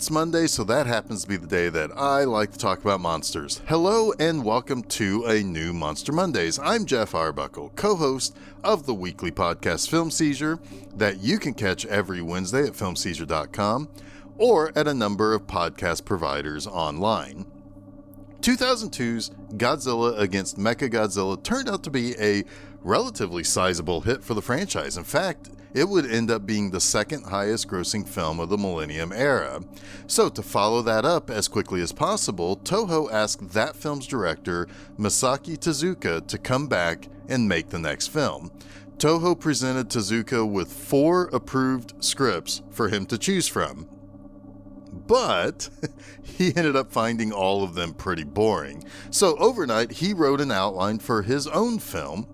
It's Monday, so that happens to be the day that I like to talk about monsters. Hello and welcome to a new Monster Mondays. I'm Jeff Arbuckle, co-host of the weekly podcast Film Seizure that you can catch every Wednesday at filmseizure.com or at a number of podcast providers online. 2002's Godzilla against Mechagodzilla turned out to be a relatively sizable hit for the franchise. In fact, it would end up being the second highest grossing film of the Millennium Era. So to follow that up as quickly as possible, Toho asked that film's director, Masaki Tezuka, to come back and make the next film. Toho presented Tezuka with 4 approved scripts for him to choose from. But he ended up finding all of them pretty boring. So overnight, he wrote an outline for his own film,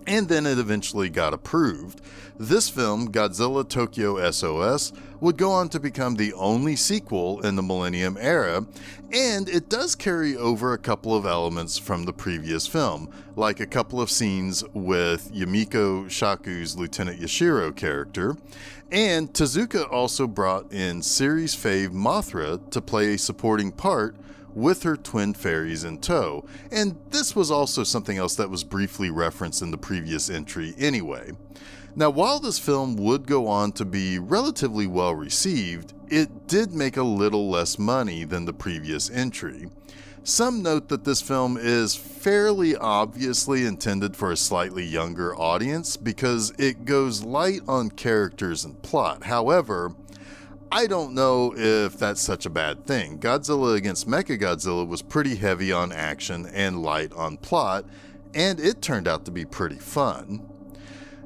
and then it eventually got approved. This film, Godzilla Tokyo S.O.S, would go on to become the only sequel in the Millennium Era, and it does carry over a couple of elements from the previous film, like a couple of scenes with Yumiko Shaku's Lieutenant Yashiro character, and Tezuka also brought in series fave Mothra to play a supporting part with her twin fairies in tow, and this was also something else that was briefly referenced in the previous entry anyway. Now, while this film would go on to be relatively well received, it did make a little less money than the previous entry. Some note that this film is fairly obviously intended for a slightly younger audience because it goes light on characters and plot. However, I don't know if that's such a bad thing. Godzilla against Mechagodzilla was pretty heavy on action and light on plot, and it turned out to be pretty fun.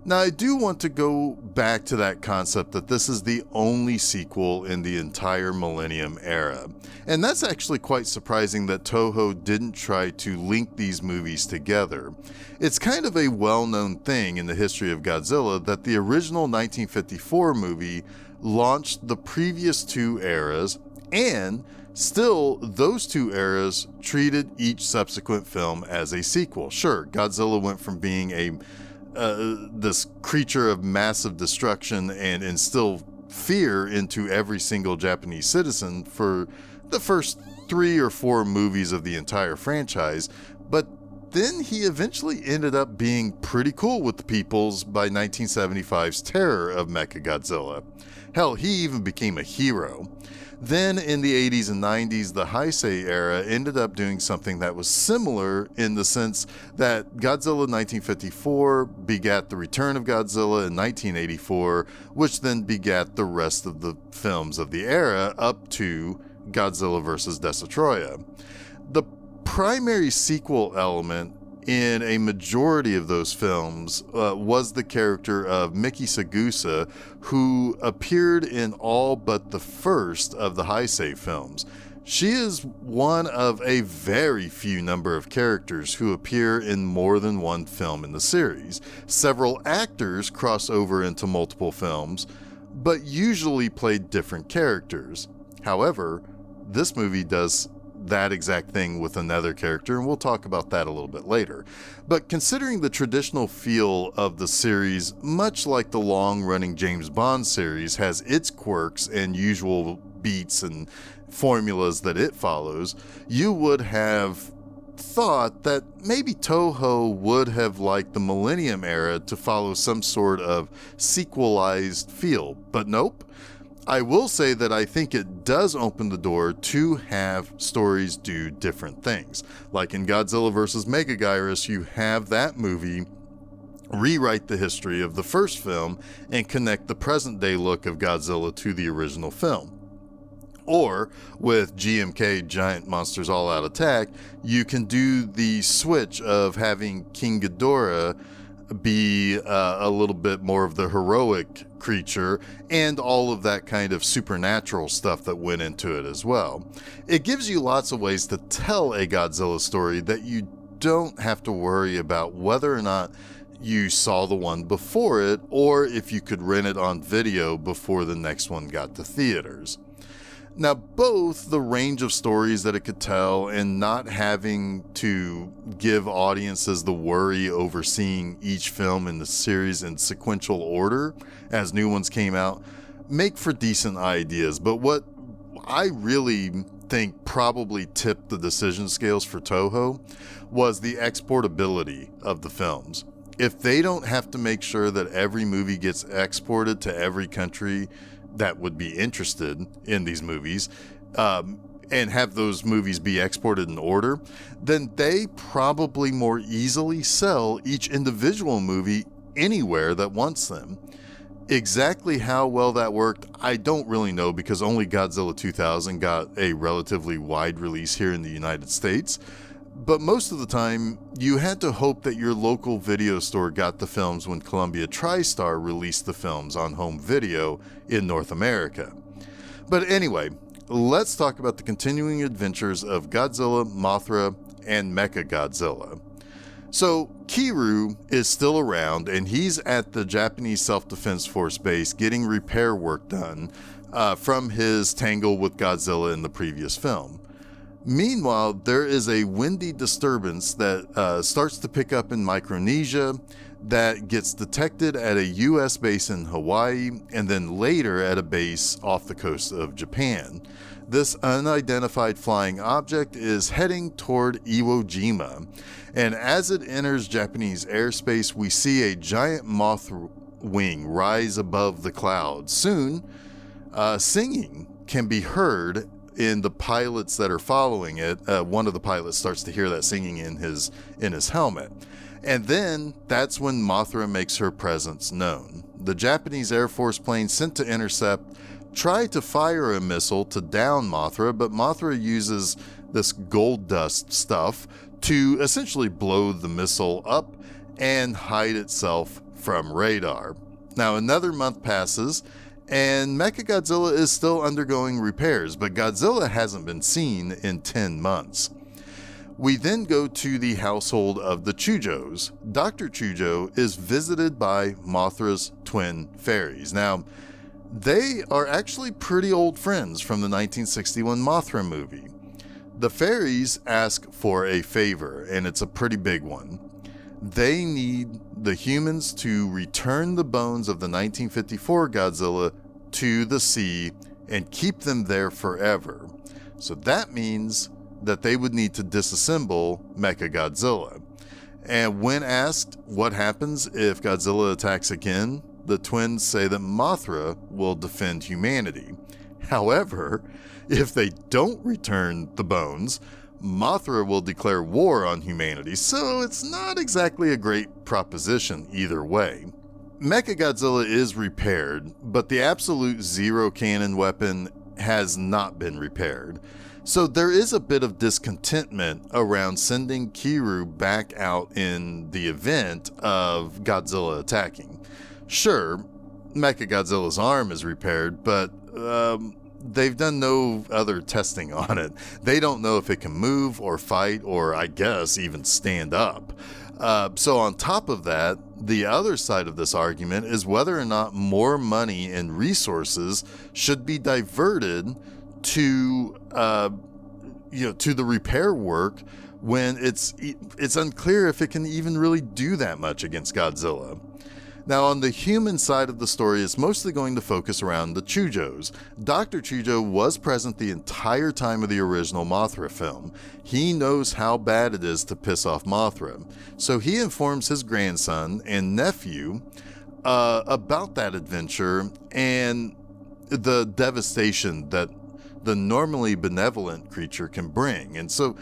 Now, I do want to go back to that concept that this is the only sequel in the entire Millennium Era. And that's actually quite surprising that Toho didn't try to link these movies together. It's kind of a well-known thing in the history of Godzilla that the original 1954 movie launched the previous 2 eras, and still those 2 eras treated each subsequent film as a sequel. Sure, Godzilla went from being this creature of massive destruction and instill fear into every single Japanese citizen for the first 3 or 4 movies of the entire franchise, but then he eventually ended up being pretty cool with the peoples by 1975's Terror of Mechagodzilla. Hell, he even became a hero. Then in the 80s and 90s, the Heisei era ended up doing something that was similar in the sense that Godzilla 1954 begat the Return of Godzilla in 1984, which then begat the rest of the films of the era up to Godzilla vs. Destoroyah. The primary sequel element in a majority of those films was the character of Miki Sagusa, who appeared in all but the first of the Heisei films. She is one of a very few number of characters who appear in more than one film in the series. Several actors cross over into multiple films, but usually play different characters. However, this movie does that exact thing with another character, and we'll talk about that a little bit later. But considering the traditional feel of the series, much like the long-running James Bond series has its quirks and usual beats and formulas that it follows, you would have thought that maybe Toho would have liked the Millennium Era to follow some sort of sequelized feel, but nope. I will say that I think it does open the door to have stories do different things. Like in Godzilla vs. Megaguirus, you have that movie rewrite the history of the first film and connect the present day look of Godzilla to the original film. Or with GMK Giant Monsters All Out Attack, you can do the switch of having King Ghidorah be a little bit more of the heroic creature and all of that kind of supernatural stuff that went into it as well. It gives you lots of ways to tell a Godzilla story that you don't have to worry about whether or not you saw the one before it or if you could rent it on video before the next one got to theaters. Now, both the range of stories that it could tell and not having to give audiences the worry over seeing each film in the series in sequential order as new ones came out make for decent ideas. But what I really think probably tipped the decision scales for Toho was the exportability of the films. If they don't have to make sure that every movie gets exported to every country that would be interested in these movies, and have those movies be exported in order, then they probably more easily sell each individual movie anywhere that wants them. Exactly how well that worked, I don't really know, because only Godzilla 2000 got a relatively wide release here in the United States. But most of the time, you had to hope that your local video store got the films when Columbia TriStar released the films on home video in North America. But anyway, let's talk about the continuing adventures of Godzilla, Mothra, and Mechagodzilla. So, Kiryu is still around, and he's at the Japanese Self-Defense Force base getting repair work done from his tangle with Godzilla in the previous film. Meanwhile, there is a windy disturbance that starts to pick up in Micronesia that gets detected at a U.S. base in Hawaii, and then later at a base off the coast of Japan. This unidentified flying object is heading toward Iwo Jima, and as it enters Japanese airspace, we see a giant moth wing rise above the clouds. Soon, singing can be heard in the pilots that are following it. One of the pilots starts to hear that singing in his helmet. And then that's when Mothra makes her presence known. The Japanese Air Force plane sent to intercept tried to fire a missile to down Mothra, but Mothra uses this gold dust stuff to essentially blow the missile up and hide itself from radar. Now, another month passes, and Mechagodzilla is still undergoing repairs, but Godzilla hasn't been seen in 10 months. We then go to the household of the Chujos. Dr. Chujo is visited by Mothra's twin fairies. Now, they are actually pretty old friends from the 1961 Mothra movie. The fairies ask for a favor, and it's a pretty big one. They need the humans to return the bones of the 1954 Godzilla to the sea and keep them there forever. So that means that they would need to disassemble Mechagodzilla. And when asked what happens if Godzilla attacks again, the twins say that Mothra will defend humanity. However, if they don't return the bones, Mothra will declare war on humanity, so it's not exactly a great proposition either way. Mechagodzilla is repaired, but the absolute zero cannon weapon has not been repaired. So there is a bit of discontentment around sending Kiryu back out in the event of Godzilla attacking. Sure, Mechagodzilla's arm is repaired, but they've done no other testing on it. They don't know if it can move or fight or, I guess, even stand up. So on top of that, the other side of this argument is whether or not more money and resources should be diverted to the repair work when it's unclear if it can even really do that much against Godzilla. Now, on the human side of the story, it's mostly going to focus around the Chujos. Dr. Chujo was present the entire time of the original Mothra film. He knows how bad it is to piss off Mothra, so he informs his grandson and nephew about that adventure and the devastation that the normally benevolent creature can bring. And so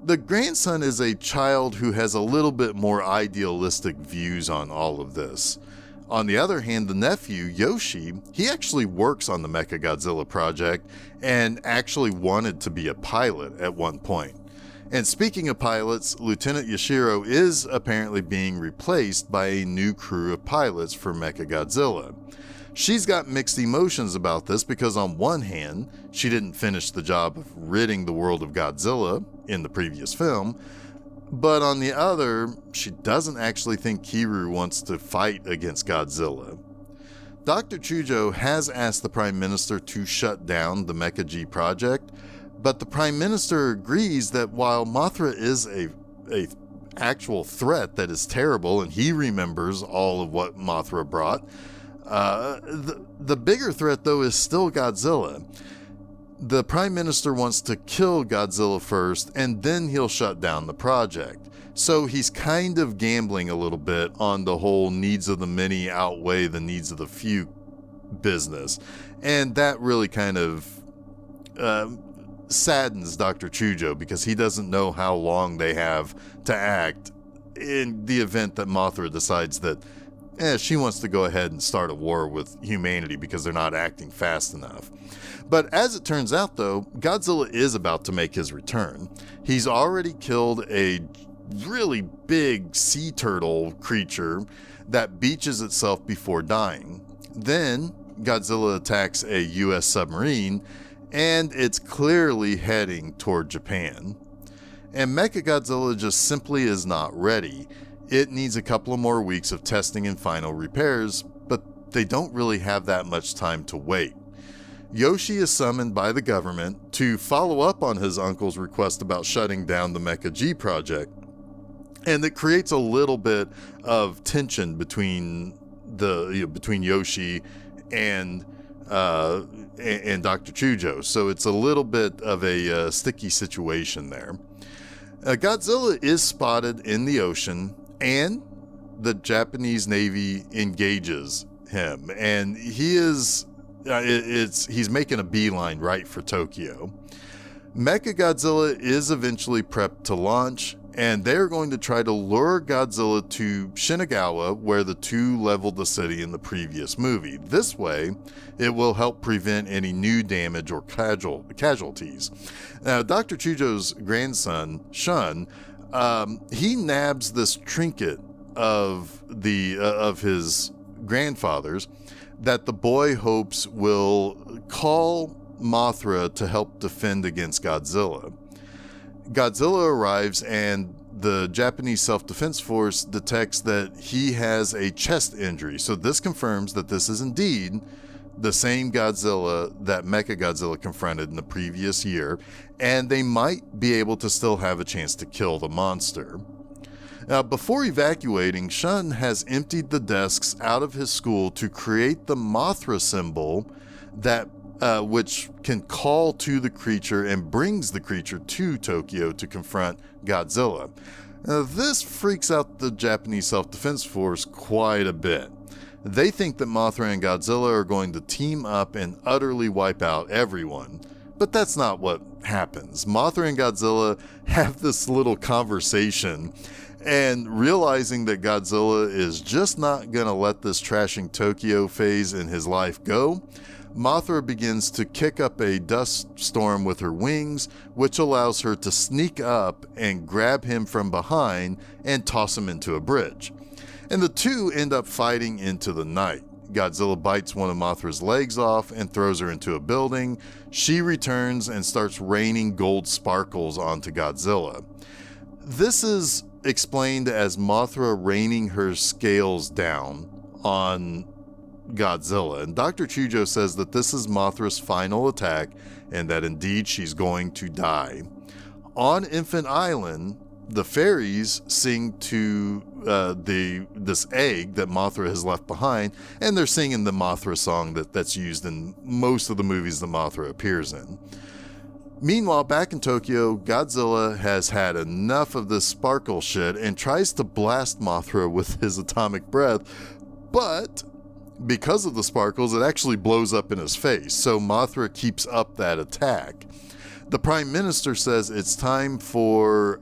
the grandson is a child who has a little bit more idealistic views on all of this. On the other hand, the nephew, Yoshi, he actually works on the Mechagodzilla project and actually wanted to be a pilot at one point. And speaking of pilots, Lieutenant Yashiro is apparently being replaced by a new crew of pilots for Mechagodzilla. She's got mixed emotions about this because on one hand, she didn't finish the job of ridding the world of Godzilla in the previous film, but on the other, she doesn't actually think Kiryu wants to fight against Godzilla. Dr. Chujo has asked the Prime Minister to shut down the Mecha G project, but the Prime Minister agrees that while Mothra is a actual threat that is terrible, and he remembers all of what Mothra brought, the bigger threat, though, is still Godzilla. The Prime Minister wants to kill Godzilla first, and then he'll shut down the project. So he's kind of gambling a little bit on the whole needs of the many outweigh the needs of the few business. And that really kind of saddens Dr. Chujo, because he doesn't know how long they have to act in the event that Mothra decides that she wants to go ahead and start a war with humanity because they're not acting fast enough. But as it turns out, though, Godzilla is about to make his return. He's already killed a really big sea turtle creature that beaches itself before dying. Then Godzilla attacks a U.S. submarine, and it's clearly heading toward Japan. And Mechagodzilla just simply is not ready. It needs a couple of more weeks of testing and final repairs, but they don't really have that much time to wait. Yoshi is summoned by the government to follow up on his uncle's request about shutting down the Mecha G project, and it creates a little bit of tension between Yoshi and Dr. Chujo, so it's a little bit of a sticky situation there. Godzilla is spotted in the ocean, and the Japanese Navy engages him, and he's making a beeline right for Tokyo. Mechagodzilla is eventually prepped to launch, and they're going to try to lure Godzilla to Shinagawa, where the two leveled the city in the previous movie. This way, it will help prevent any new damage or casualties. Now, Dr. Chujo's grandson, Shun, he nabs this trinket of his grandfather's that the boy hopes will call Mothra to help defend against Godzilla. Godzilla arrives, and the Japanese Self-Defense Force detects that he has a chest injury. So this confirms that this is indeed the same Godzilla that Mechagodzilla confronted in the previous year, and they might be able to still have a chance to kill the monster. Now, before evacuating, Shun has emptied the desks out of his school to create the Mothra symbol that which can call to the creature and brings the creature to Tokyo to confront Godzilla. Now, this freaks out the Japanese Self-Defense Force quite a bit. They think that Mothra and Godzilla are going to team up and utterly wipe out everyone. But that's not what happens. Mothra and Godzilla have this little conversation, and realizing that Godzilla is just not going to let this trashing Tokyo phase in his life go, Mothra begins to kick up a dust storm with her wings, which allows her to sneak up and grab him from behind and toss him into a bridge. And the two end up fighting into the night. Godzilla bites one of Mothra's legs off and throws her into a building. She returns and starts raining gold sparkles onto Godzilla. This is explained as Mothra raining her scales down on Godzilla, and Dr. Chujo says that this is Mothra's final attack and that indeed she's going to die. On Infant Island, the fairies sing to this egg that Mothra has left behind, and they're singing the Mothra song that's used in most of the movies that Mothra appears in. Meanwhile, back in Tokyo, Godzilla has had enough of this sparkle shit and tries to blast Mothra with his atomic breath, but because of the sparkles, it actually blows up in his face, so Mothra keeps up that attack. The Prime Minister says it's time for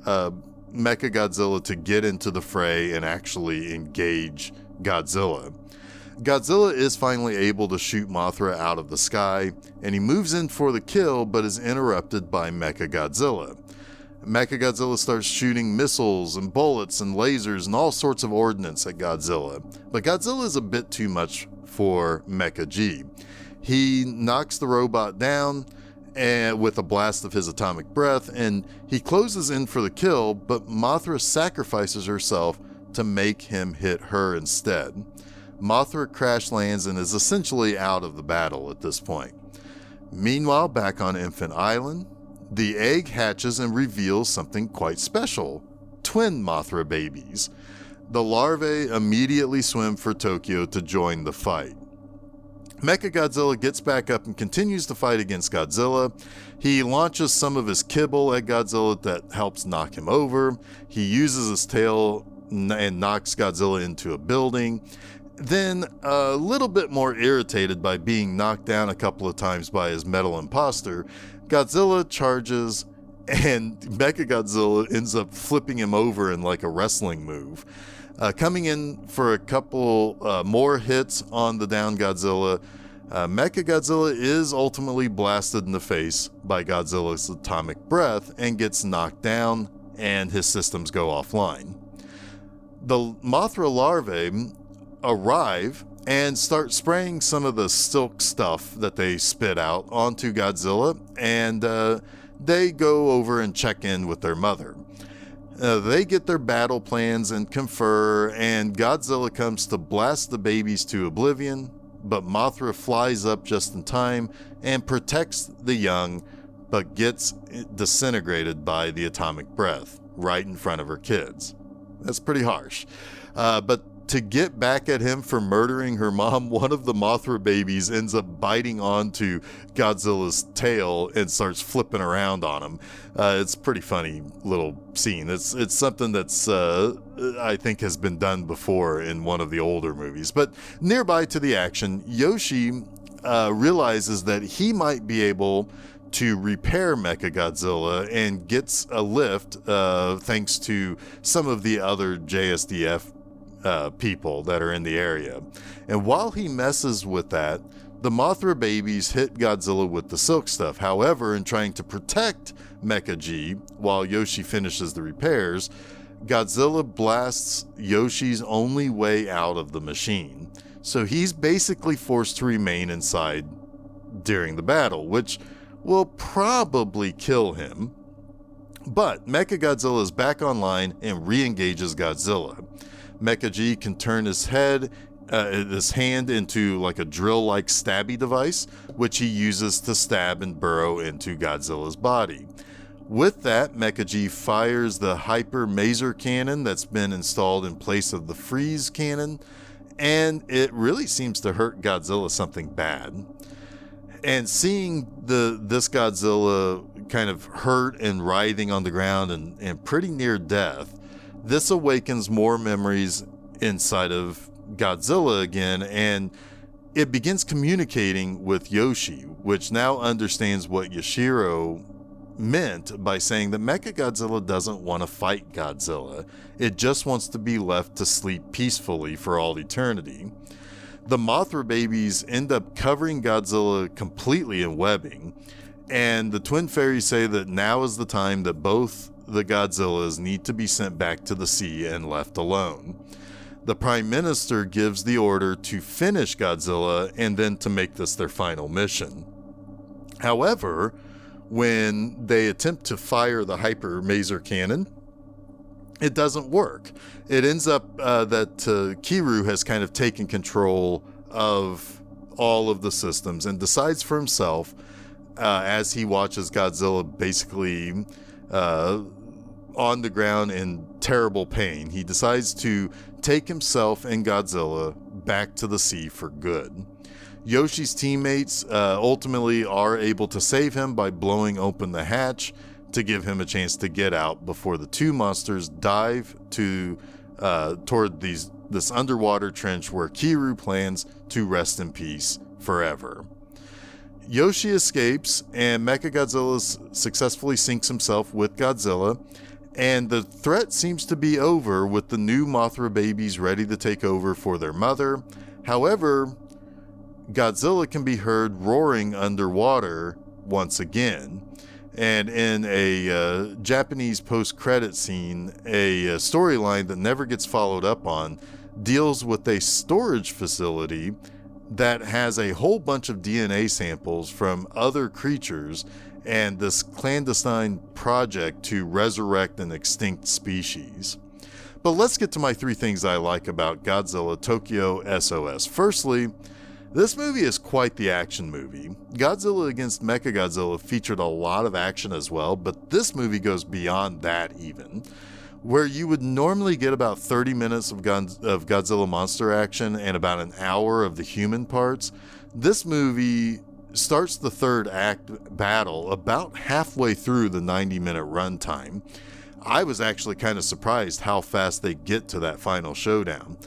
Mechagodzilla to get into the fray and actually engage Godzilla. Godzilla is finally able to shoot Mothra out of the sky, and he moves in for the kill but is interrupted by Mechagodzilla. Mechagodzilla starts shooting missiles and bullets and lasers and all sorts of ordnance at Godzilla, but Godzilla is a bit too much for Mecha G. He knocks the robot down with a blast of his atomic breath, and he closes in for the kill, but Mothra sacrifices herself to make him hit her instead. Mothra crash lands and is essentially out of the battle at this point. Meanwhile, back on Infant Island, the egg hatches and reveals something quite special: twin Mothra babies. The larvae immediately swim for Tokyo to join the fight. Mechagodzilla gets back up and continues to fight against Godzilla. He launches some of his kibble at Godzilla that helps knock him over. He uses his tail and knocks Godzilla into a building. Then, a little bit more irritated by being knocked down a couple of times by his metal imposter, Godzilla charges and Mechagodzilla ends up flipping him over in like a wrestling move. Coming in for a couple more hits on the down Godzilla, Mechagodzilla is ultimately blasted in the face by Godzilla's atomic breath and gets knocked down, and his systems go offline. The Mothra larvae arrive and start spraying some of the silk stuff that they spit out onto Godzilla, and they go over and check in with their mother. They get their battle plans and confer, and Godzilla comes to blast the babies to oblivion, but Mothra flies up just in time and protects the young, but gets disintegrated by the atomic breath right in front of her kids. That's pretty harsh. But to get back at him for murdering her mom, one of the Mothra babies ends up biting onto Godzilla's tail and starts flipping around on him. It's a pretty funny little scene. It's something that's I think has been done before in one of the older movies. But nearby to the action, Yoshi realizes that he might be able to repair Mechagodzilla and gets a lift thanks to some of the other JSDF people that are in the area. And while he messes with that, the Mothra babies hit Godzilla with the silk stuff. However, in trying to protect Mecha G while Yoshi finishes the repairs, Godzilla blasts Yoshi's only way out of the machine. So he's basically forced to remain inside during the battle, which will probably kill him. But Mechagodzilla is back online and re-engages Godzilla. Mecha G can turn his hand into like a drill-like stabby device, which he uses to stab and burrow into Godzilla's body. With that, Mecha G fires the Hyper Maser Cannon that's been installed in place of the Freeze Cannon, and it really seems to hurt Godzilla something bad. And seeing this Godzilla kind of hurt and writhing on the ground and pretty near death, this awakens more memories inside of Godzilla again, and it begins communicating with Yoshi, which now understands what Yashiro meant by saying that Mechagodzilla doesn't want to fight Godzilla. It just wants to be left to sleep peacefully for all eternity. The Mothra babies end up covering Godzilla completely in webbing, and the Twin Fairies say that now is the time that both the Godzillas need to be sent back to the sea and left alone. The Prime Minister gives the order to finish Godzilla and then to make this their final mission. However, when they attempt to fire the Hyper Maser Cannon, it doesn't work. It ends up that Kiryu has kind of taken control of all of the systems and decides for himself, as he watches Godzilla basically on the ground in terrible pain, he decides to take himself and Godzilla back to the sea for good. Yoshi's teammates ultimately are able to save him by blowing open the hatch to give him a chance to get out before the two monsters dive toward this underwater trench where Kiryu plans to rest in peace forever. Yoshi escapes, and Mechagodzilla successfully sinks himself with Godzilla, and the threat seems to be over with the new Mothra babies ready to take over for their mother. However, Godzilla can be heard roaring underwater once again. And in a Japanese post-credit scene, a storyline that never gets followed up on deals with a storage facility that has a whole bunch of DNA samples from other creatures and this clandestine project to resurrect an extinct species. But let's get to my 3 things I like about Godzilla Tokyo S.O.S. Firstly, this movie is quite the action movie. Godzilla against Mechagodzilla featured a lot of action as well, but this movie goes beyond that even. Where you would normally get about 30 minutes of Godzilla monster action and about an hour of the human parts, This movie starts the third act battle about halfway through the 90-minute runtime. I was actually kind of surprised how fast they get to that final showdown.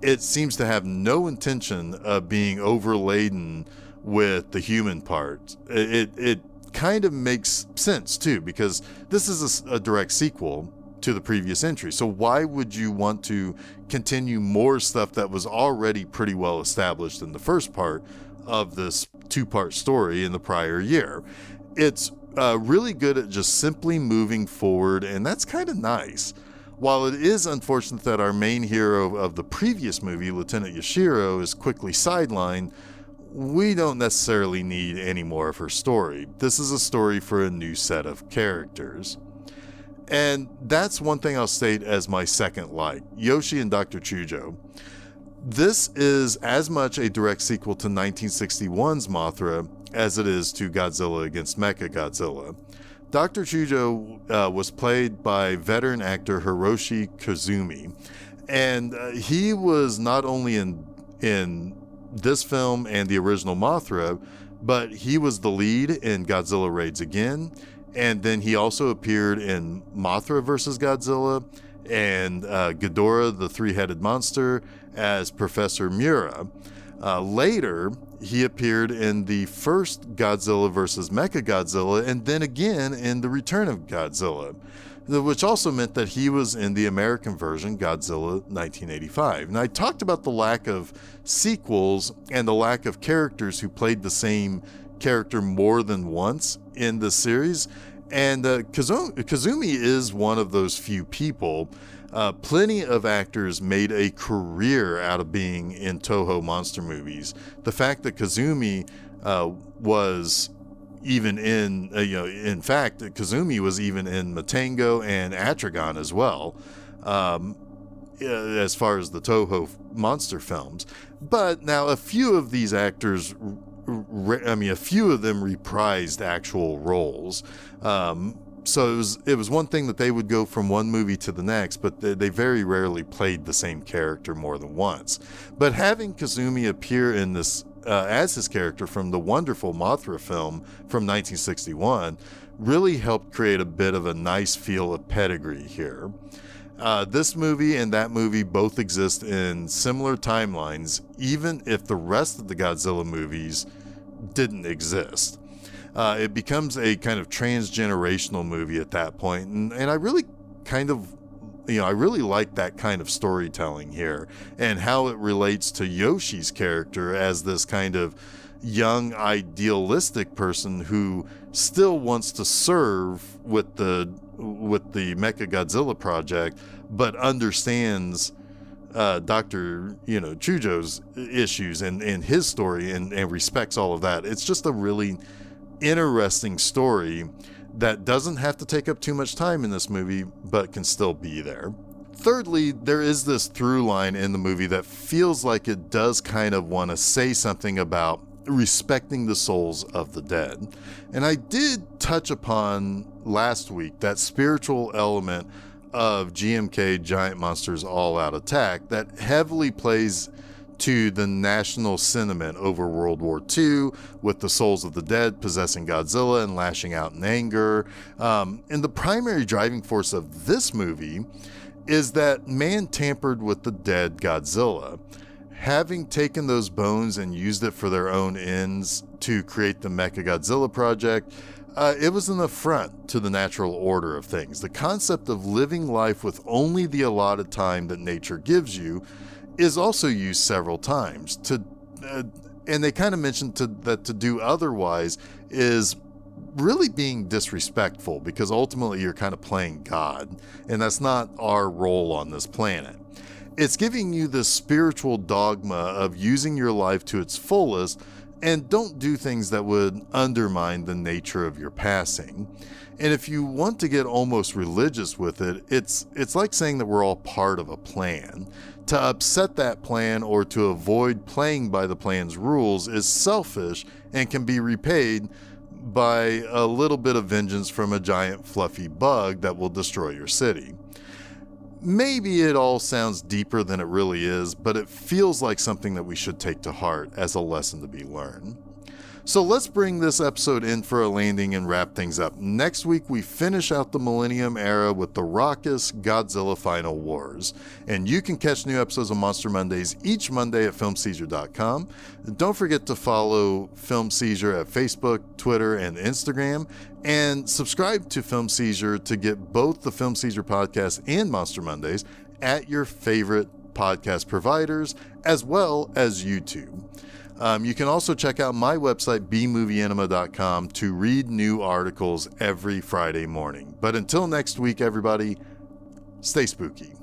It seems to have no intention of being overladen with the human part. It kind of makes sense too, because this is a direct sequel to the previous entry. So why would you want to continue more stuff that was already pretty well established in the first part of this two-part story in the prior year? It's really good at just simply moving forward, and that's kind of nice. While it is unfortunate that our main hero of the previous movie, Lieutenant Yashiro, is quickly sidelined, we don't necessarily need any more of her story. This is a story for a new set of characters. And that's one thing I'll state as my second like, Yoshi and Dr. Chujo. This is as much a direct sequel to 1961's Mothra as it is to Godzilla against Mechagodzilla. Dr. Chujo was played by veteran actor Hiroshi Koizumi, and he was not only in this film and the original Mothra, but he was the lead in Godzilla Raids Again, and then he also appeared in Mothra vs. Godzilla and Ghidorah the Three-Headed Monster as Professor Mura. Later, he appeared in the first Godzilla vs. Mechagodzilla, and then again in The Return of Godzilla, which also meant that he was in the American version, Godzilla 1985. And I talked about the lack of sequels and the lack of characters who played the same character more than once in the series, and Koizumi is one of those few people. Plenty of actors made a career out of being in Toho monster movies. The fact that Koizumi was even in, in fact, Koizumi was even in Matango and Atragon as well, as far as the Toho monster films. But now a few of these actors, a few of them reprised actual roles. So it was one thing that they would go from one movie to the next, but they very rarely played the same character more than once. But having Koizumi appear in this as his character from the wonderful Mothra film from 1961 really helped create a bit of a nice feel of pedigree here. This movie and that movie both exist in similar timelines, even if the rest of the Godzilla movies didn't exist. It becomes a kind of transgenerational movie at that point, and I really I really like that kind of storytelling here, and how it relates to Yoshi's character as this kind of young, idealistic person who still wants to serve with the Mechagodzilla project, but understands Dr. Chujo's issues and his story and respects all of that. It's just a really interesting story that doesn't have to take up too much time in this movie, but can still be there. Thirdly, there is this through line in the movie that feels like it does kind of want to say something about respecting the souls of the dead. And I did touch upon last week that spiritual element of GMK Giant Monsters All Out Attack that heavily plays to the national sentiment over World War II, with the souls of the dead possessing Godzilla and lashing out in anger. And the primary driving force of this movie is that man tampered with the dead Godzilla. Having taken those bones and used it for their own ends to create the Mechagodzilla project, it was an affront to the natural order of things. The concept of living life with only the allotted time that nature gives you is also used several times. And they kind of mentioned that to do otherwise is really being disrespectful, because ultimately you're kind of playing God, and that's not our role on this planet. It's giving you this spiritual dogma of using your life to its fullest, and don't do things that would undermine the nature of your passing. And if you want to get almost religious with it, it's like saying that we're all part of a plan. To upset that plan or to avoid playing by the plan's rules is selfish and can be repaid by a little bit of vengeance from a giant fluffy bug that will destroy your city. Maybe it all sounds deeper than it really is, but it feels like something that we should take to heart as a lesson to be learned. So let's bring this episode in for a landing and wrap things up. Next week, we finish out the Millennium Era with the raucous Godzilla Final Wars. And you can catch new episodes of Monster Mondays each Monday at filmseizure.com. Don't forget to follow Film Seizure at Facebook, Twitter, and Instagram. And subscribe to Film Seizure to get both the Film Seizure Podcast and Monster Mondays at your favorite podcast providers, as well as YouTube. You can also check out my website, bmovieanima.com, to read new articles every Friday morning. But until next week, everybody, stay spooky.